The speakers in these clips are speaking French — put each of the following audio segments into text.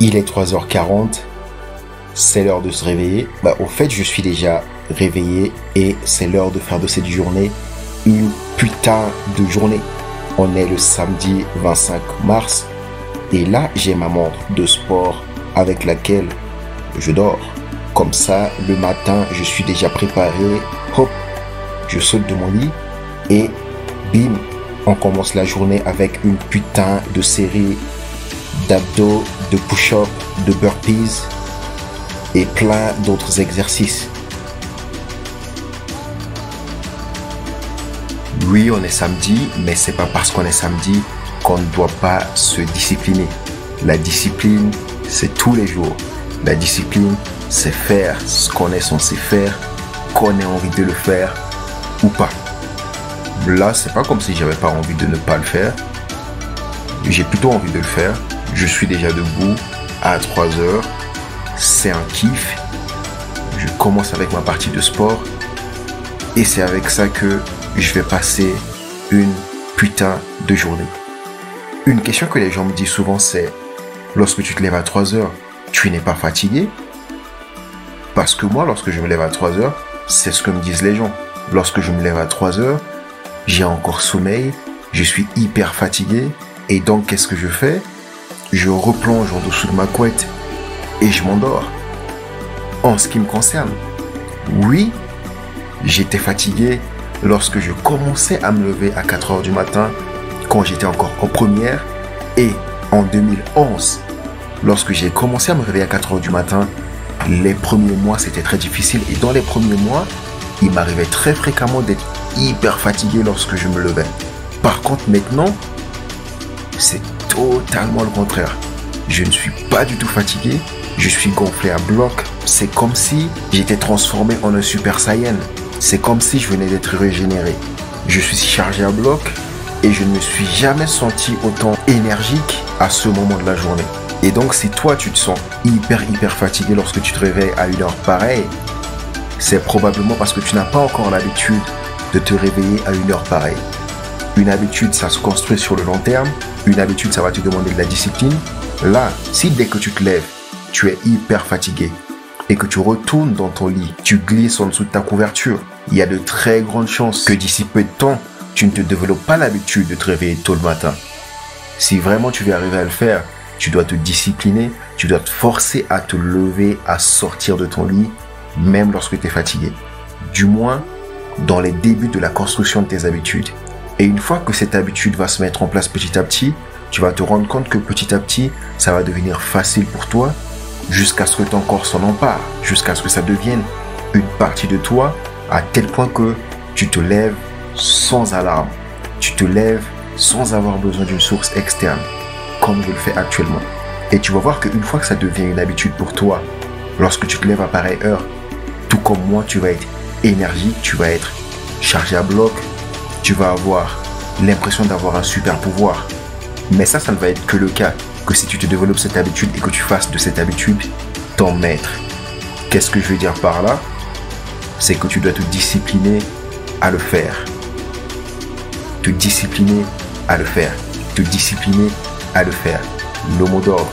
Il est 3h40, c'est l'heure de se réveiller. Au fait, je suis déjà réveillé et c'est l'heure de faire de cette journée une putain de journée. On est le samedi 25 mars et là, j'ai ma montre de sport avec laquelle je dors. Comme ça, le matin, je suis déjà préparé. Hop, je saute de mon lit et bim, on commence la journée avec une putain de série d'abdos, de push-up, de burpees et plein d'autres exercices. Oui, on est samedi, mais c'est pas parce qu'on est samedi qu'on ne doit pas se discipliner. La discipline, c'est tous les jours. La discipline, c'est faire ce qu'on est censé faire, qu'on ait envie de le faire ou pas. Là, c'est pas comme si j'avais pas envie de ne pas le faire. J'ai plutôt envie de le faire. Je suis déjà debout à 3h. C'est un kiff. Je commence avec ma partie de sport. Et c'est avec ça que je vais passer une putain de journée. Une question que les gens me disent souvent, c'est: lorsque tu te lèves à 3h, tu n'es pas fatigué? Parce que moi, lorsque je me lève à 3h, c'est ce que me disent les gens. Lorsque je me lève à 3h, j'ai encore sommeil, je suis hyper fatigué. Et donc, qu'est-ce que je fais? Je replonge en dessous de ma couette et je m'endors. En ce qui me concerne, oui, j'étais fatigué lorsque je commençais à me lever à 4h du matin, quand j'étais encore en première. Et en 2011, lorsque j'ai commencé à me réveiller à 4h du matin, les premiers mois, c'était très difficile. Et dans les premiers mois, il m'arrivait très fréquemment d'être hyper fatigué lorsque je me levais. Par contre, maintenant, c'est totalement le contraire. Je ne suis pas du tout fatigué. Je suis gonflé à bloc. C'est comme si j'étais transformé en un Super Saiyan. C'est comme si je venais d'être régénéré. Je suis chargé à bloc et je ne me suis jamais senti autant énergique à ce moment de la journée. Et donc, si toi, tu te sens hyper fatigué lorsque tu te réveilles à une heure pareille, c'est probablement parce que tu n'as pas encore l'habitude de te réveiller à une heure pareille. Une habitude, ça se construit sur le long terme. Une habitude, ça va te demander de la discipline. Là, si dès que tu te lèves, tu es hyper fatigué et que tu retournes dans ton lit, tu glisses en dessous de ta couverture, il y a de très grandes chances que d'ici peu de temps, tu ne te développes pas l'habitude de te réveiller tôt le matin. Si vraiment tu veux arriver à le faire, tu dois te discipliner, tu dois te forcer à te lever, à sortir de ton lit, même lorsque tu es fatigué. Du moins, dans les débuts de la construction de tes habitudes. Et une fois que cette habitude va se mettre en place petit à petit, tu vas te rendre compte que petit à petit, ça va devenir facile pour toi jusqu'à ce que ton corps s'en empare, jusqu'à ce que ça devienne une partie de toi à tel point que tu te lèves sans alarme. Tu te lèves sans avoir besoin d'une source externe, comme je le fais actuellement. Et tu vas voir qu'une fois que ça devient une habitude pour toi, lorsque tu te lèves à pareille heure, tout comme moi, tu vas être énergique, tu vas être chargé à bloc, tu vas avoir l'impression d'avoir un super pouvoir. Mais ça ne va être que le cas que si tu te développes cette habitude et que tu fasses de cette habitude ton maître. Qu'est-ce que je veux dire par là? C'est que tu dois te discipliner à le faire. Te discipliner à le faire. Te discipliner à le faire. Le mot d'ordre,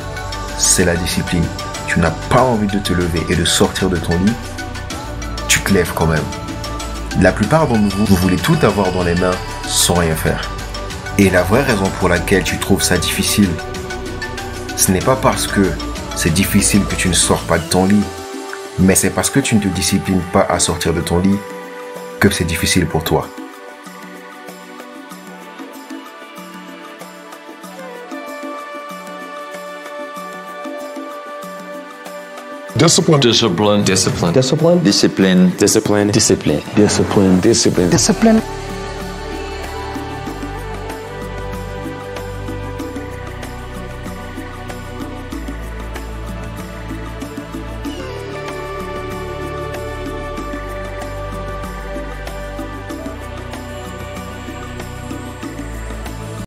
c'est la discipline. Tu n'as pas envie de te lever et de sortir de ton lit, tu te lèves quand même. La plupart d'entre vous voulez tout avoir dans les mains sans rien faire. Et la vraie raison pour laquelle tu trouves ça difficile, ce n'est pas parce que c'est difficile que tu ne sors pas de ton lit, mais c'est parce que tu ne te disciplines pas à sortir de ton lit que c'est difficile pour toi. Discipline. Discipline. Discipline. Discipline. Discipline. Discipline. Discipline. Discipline. Discipline. Discipline. Discipline.